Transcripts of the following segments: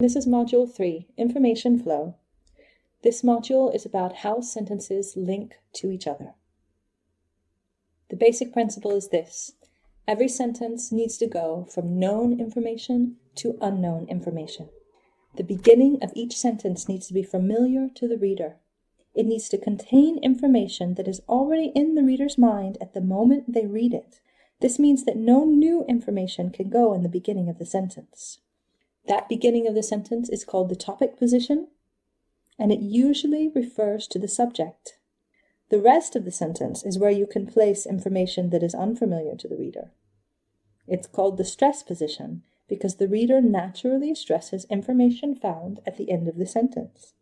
This is Module 3, Information Flow. This module is about how sentences link to each other. The basic principle is this. Every sentence needs to go from known information to unknown information. The beginning of each sentence needs to be familiar to the reader. It needs to contain information that is already in the reader's mind at the moment they read it. This means that no new information can go in the beginning of the sentence. That beginning of the sentence is called the topic position, and it usually refers to the subject. The rest of the sentence is where you can place information that is unfamiliar to the reader. It's called the stress position because the reader naturally stresses information found at the end of the sentence.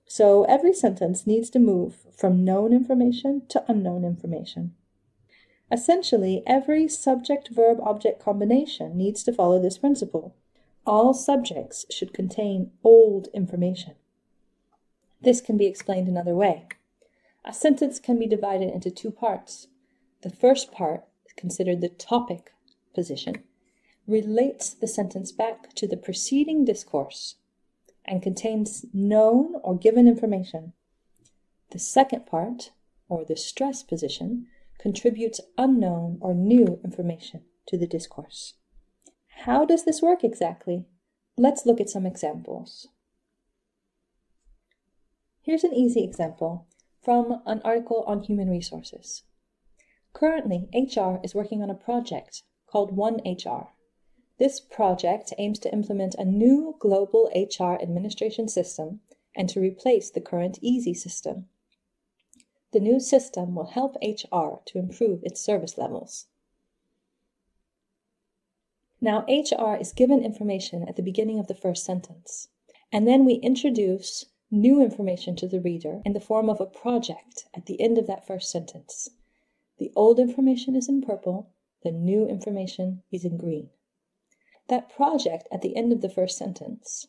So every sentence needs to move from known information to unknown information. Essentially, every subject-verb-object combination needs to follow this principle. All subjects should contain old information. This can be explained another way. A sentence can be divided into two parts. The first part, considered the topic position, relates the sentence back to the preceding discourse and contains known or given information. The second part, or the stress position, contributes unknown or new information to the discourse. How does this work exactly? Let's look at some examples. Here's an easy example from an article on human resources. Currently, HR is working on a project called One HR. This project aims to implement a new global HR administration system and to replace the current EASY system. The new system will help HR to improve its service levels. Now, HR is given information at the beginning of the first sentence, and then we introduce new information to the reader in the form of a project at the end of that first sentence. The old information is in purple, the new information is in green. That project at the end of the first sentence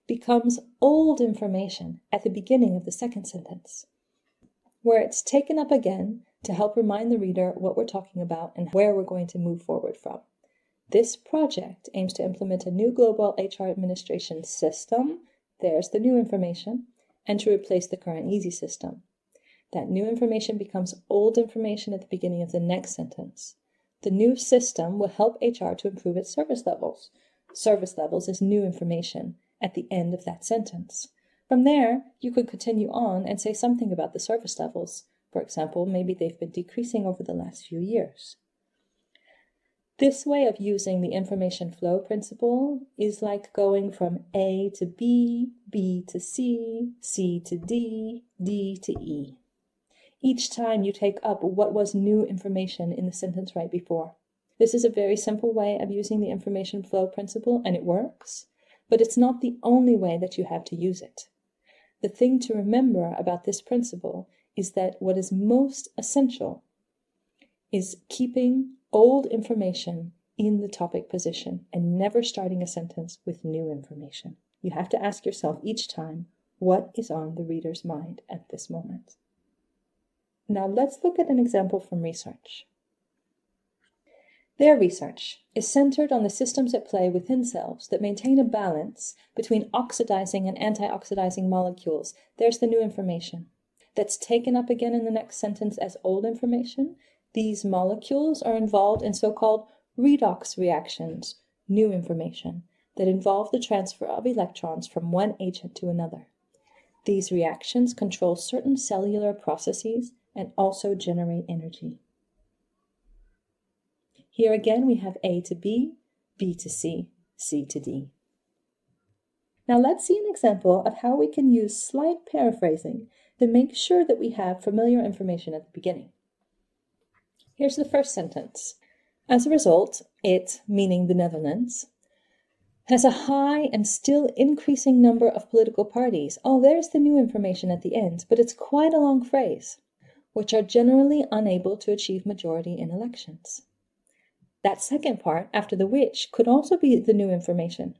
becomes old information at the beginning of the second sentence, where it's taken up again to help remind the reader what we're talking about and where we're going to move forward from. This project aims to implement a new global HR administration system, there's the new information, and to replace the current EASY system. That new information becomes old information at the beginning of the next sentence. The new system will help HR to improve its service levels. Service levels is new information at the end of that sentence. From there, you could continue on and say something about the service levels. For example, maybe they've been decreasing over the last few years. This way of using the information flow principle is like going from A to B, B to C, C to D, D to E. Each time you take up what was new information in the sentence right before. This is a very simple way of using the information flow principle, and it works, but it's not the only way that you have to use it. The thing to remember about this principle is that what is most essential is keeping old information in the topic position and never starting a sentence with new information. You have to ask yourself each time, what is on the reader's mind at this moment? Now let's look at an example from research. Their research is centered on the systems at play within cells that maintain a balance between oxidizing and antioxidizing molecules. There's the new information that's taken up again in the next sentence as old information. These molecules are involved in so-called redox reactions, new information, that involve the transfer of electrons from one agent to another. These reactions control certain cellular processes and also generate energy. Here again we have A to B, B to C, C to D. Now let's see an example of how we can use slight paraphrasing to make sure that we have familiar information at the beginning. Here's the first sentence. As a result, it, meaning the Netherlands, has a high and still increasing number of political parties. Oh, there's the new information at the end, but it's quite a long phrase, which are generally unable to achieve majority in elections. That second part, after the which, could also be the new information.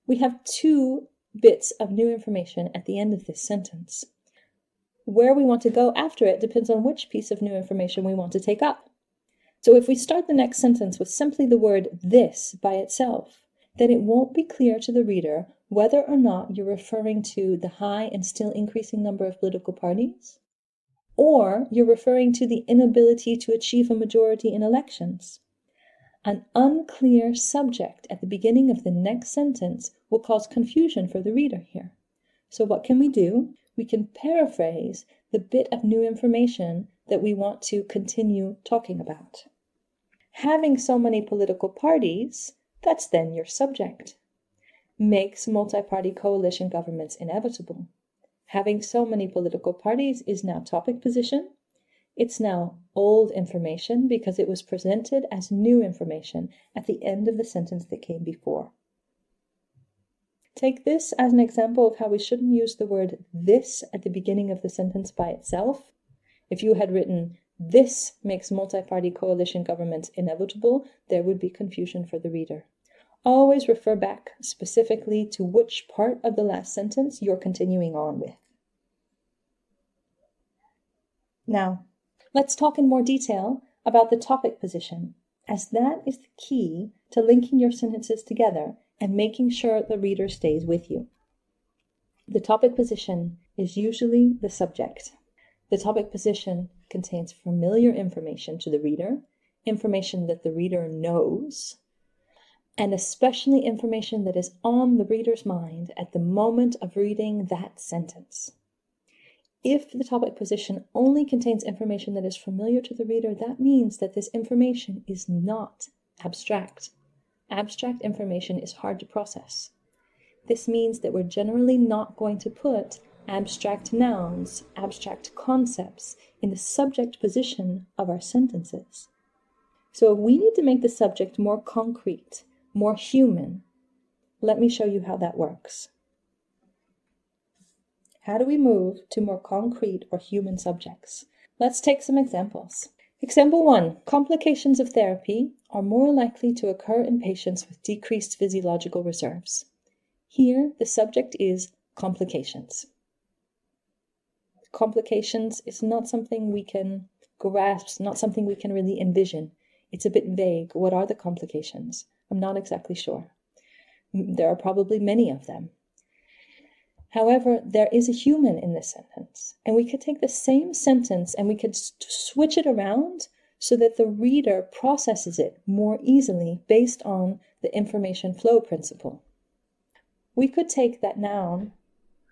We have two bits of new information at the end of this sentence. Where we want to go after it depends on which piece of new information we want to take up. So if we start the next sentence with simply the word this by itself, then it won't be clear to the reader whether or not you're referring to the high and still increasing number of political parties, or you're referring to the inability to achieve a majority in elections. An unclear subject at the beginning of the next sentence will cause confusion for the reader here. So what can we do? We can paraphrase the bit of new information that we want to continue talking about. Having so many political parties, that's then your subject, makes multi-party coalition governments inevitable. Having so many political parties is now topic position. It's now old information because it was presented as new information at the end of the sentence that came before. Take this as an example of how we shouldn't use the word this at the beginning of the sentence by itself. If you had written, this makes multi-party coalition governments inevitable, there would be confusion for the reader. Always refer back specifically to which part of the last sentence you're continuing on with. Now, let's talk in more detail about the topic position, as that is the key to linking your sentences together and making sure the reader stays with you. The topic position is usually the subject. The topic position contains familiar information to the reader, information that the reader knows, and especially information that is on the reader's mind at the moment of reading that sentence. If the topic position only contains information that is familiar to the reader, that means that this information is not abstract. Abstract information is hard to process. This means that we're generally not going to put abstract nouns, abstract concepts in the subject position of our sentences. So if we need to make the subject more concrete, more human, let me show you how that works. How do we move to more concrete or human subjects? Let's take some examples. Example 1. Complications of therapy are more likely to occur in patients with decreased physiological reserves. Here, the subject is complications. Complications is not something we can grasp, not something we can really envision. It's a bit vague. What are the complications? I'm not exactly sure. There are probably many of them. However, there is a human in this sentence, and we could take the same sentence and we could switch it around so that the reader processes it more easily based on the information flow principle. We could take that noun,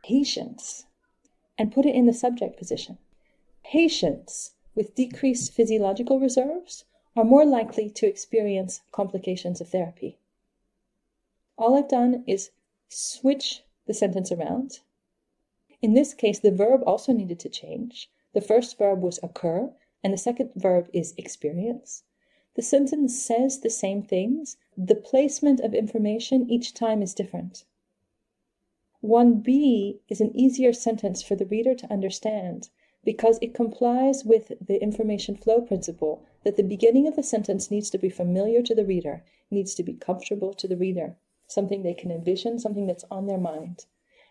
patients, and put it in the subject position. Patients with decreased physiological reserves are more likely to experience complications of therapy. All I've done is switch the sentence around. In this case, the verb also needed to change. The first verb was occur, and the second verb is experience. The sentence says the same things. The placement of information each time is different. 1b is an easier sentence for the reader to understand because it complies with the information flow principle that the beginning of the sentence needs to be familiar to the reader, needs to be comfortable to the reader, something they can envision, something that's on their mind.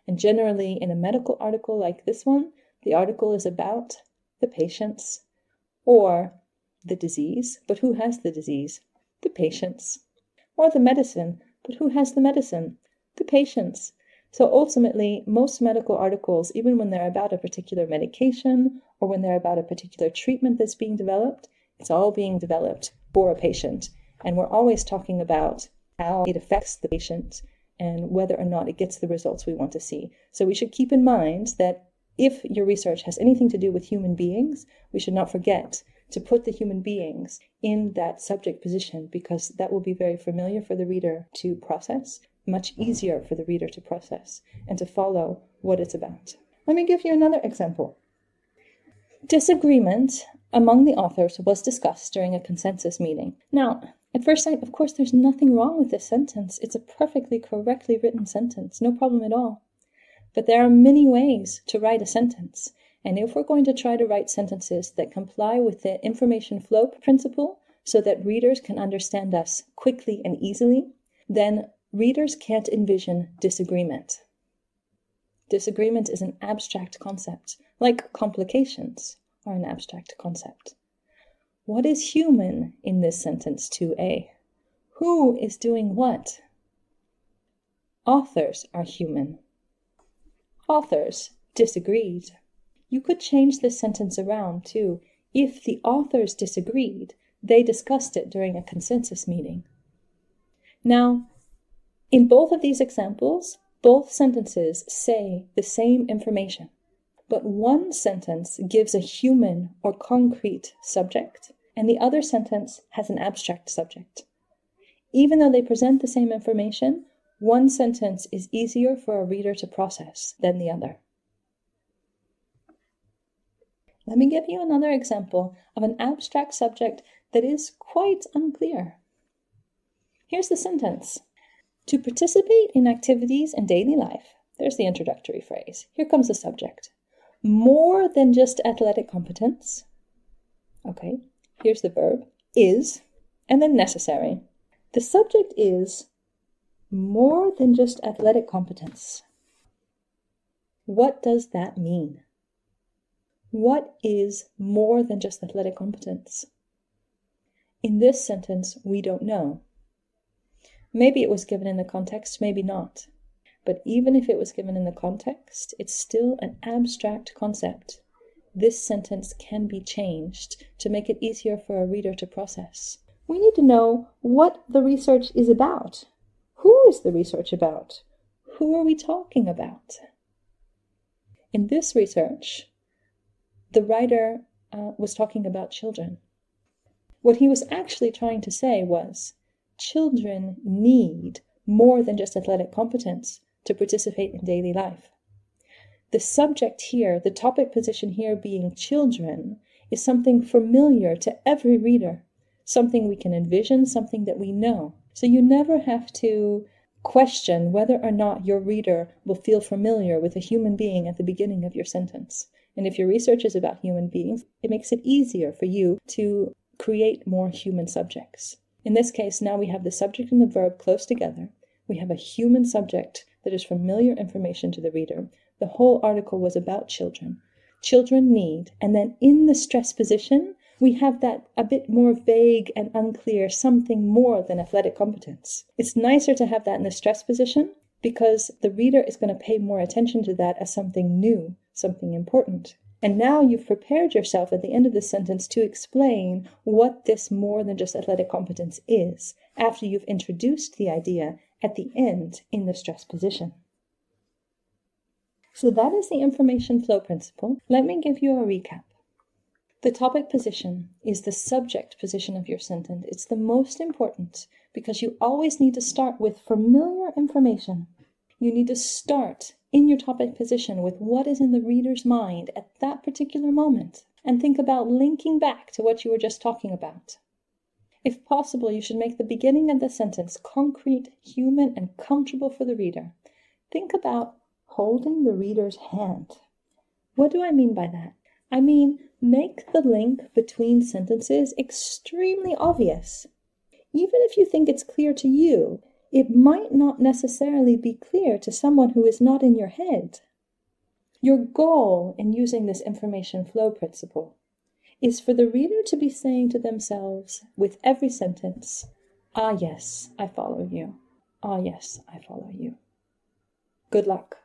And generally, in a medical article like this one, the article is about the patients or the disease, but who has the disease? The patients. Or the medicine, but who has the medicine? The patients. So ultimately, most medical articles, even when they're about a particular medication or when they're about a particular treatment that's being developed, it's all being developed for a patient. And we're always talking about how it affects the patient and whether or not it gets the results we want to see. So we should keep in mind that if your research has anything to do with human beings, we should not forget to put the human beings in that subject position because that will be very familiar for the reader to process, much easier for the reader to process and to follow what it's about. Let me give you another example. Disagreement among the authors was discussed during a consensus meeting. Now, at first sight, of course, there's nothing wrong with this sentence. It's a perfectly correctly written sentence, no problem at all. But there are many ways to write a sentence. And if we're going to try to write sentences that comply with the information flow principle so that readers can understand us quickly and easily, then readers can't envision disagreement. Disagreement is an abstract concept, like complications are an abstract concept. What is human in this sentence 2a? Who is doing what? authors are human. Authors disagreed. You could change this sentence around too. If the authors disagreed, they discussed it during a consensus meeting. Now, in both of these examples, both sentences say the same information, but one sentence gives a human or concrete subject, and the other sentence has an abstract subject. Even though they present the same information, one sentence is easier for a reader to process than the other. Let me give you another example of an abstract subject that is quite unclear. Here's the sentence. To participate in activities in daily life, there's the introductory phrase. Here comes the subject. More than just athletic competence. Okay, here's the verb, is, and then necessary. The subject is more than just athletic competence. What does that mean? What is more than just athletic competence? In this sentence, we don't know. Maybe it was given in the context, maybe not. But even if it was given in the context, it's still an abstract concept. This sentence can be changed to make it easier for a reader to process. We need to know what the research is about. Who is the research about? Who are we talking about? In this research, the writer was talking about children. What he was actually trying to say was, children need more than just athletic competence to participate in daily life. The subject here, the topic position here being children, is something familiar to every reader, something we can envision, something that we know. So you never have to question whether or not your reader will feel familiar with a human being at the beginning of your sentence. And if your research is about human beings, it makes it easier for you to create more human subjects. In this case, now we have the subject and the verb close together. We have a human subject that is familiar information to the reader. The whole article was about children. Children need, and then in the stress position, we have that a bit more vague and unclear, something more than athletic competence. It's nicer to have that in the stress position because the reader is going to pay more attention to that as something new, something important. And now you've prepared yourself at the end of the sentence to explain what this more than just athletic competence is after you've introduced the idea at the end in the stress position. So that is the information flow principle. Let me give you a recap. The topic position is the subject position of your sentence. It's the most important because you always need to start with familiar information. You need to start in your topic position with what is in the reader's mind at that particular moment and think about linking back to what you were just talking about. If possible, you should make the beginning of the sentence concrete, human, and comfortable for the reader. Think about holding the reader's hand. What do I mean by that? I mean, make the link between sentences extremely obvious. Even if you think it's clear to you, it might not necessarily be clear to someone who is not in your head. Your goal in using this information flow principle is for the reader to be saying to themselves with every sentence, "Ah, yes, I follow you. Ah, yes, I follow you." Good luck.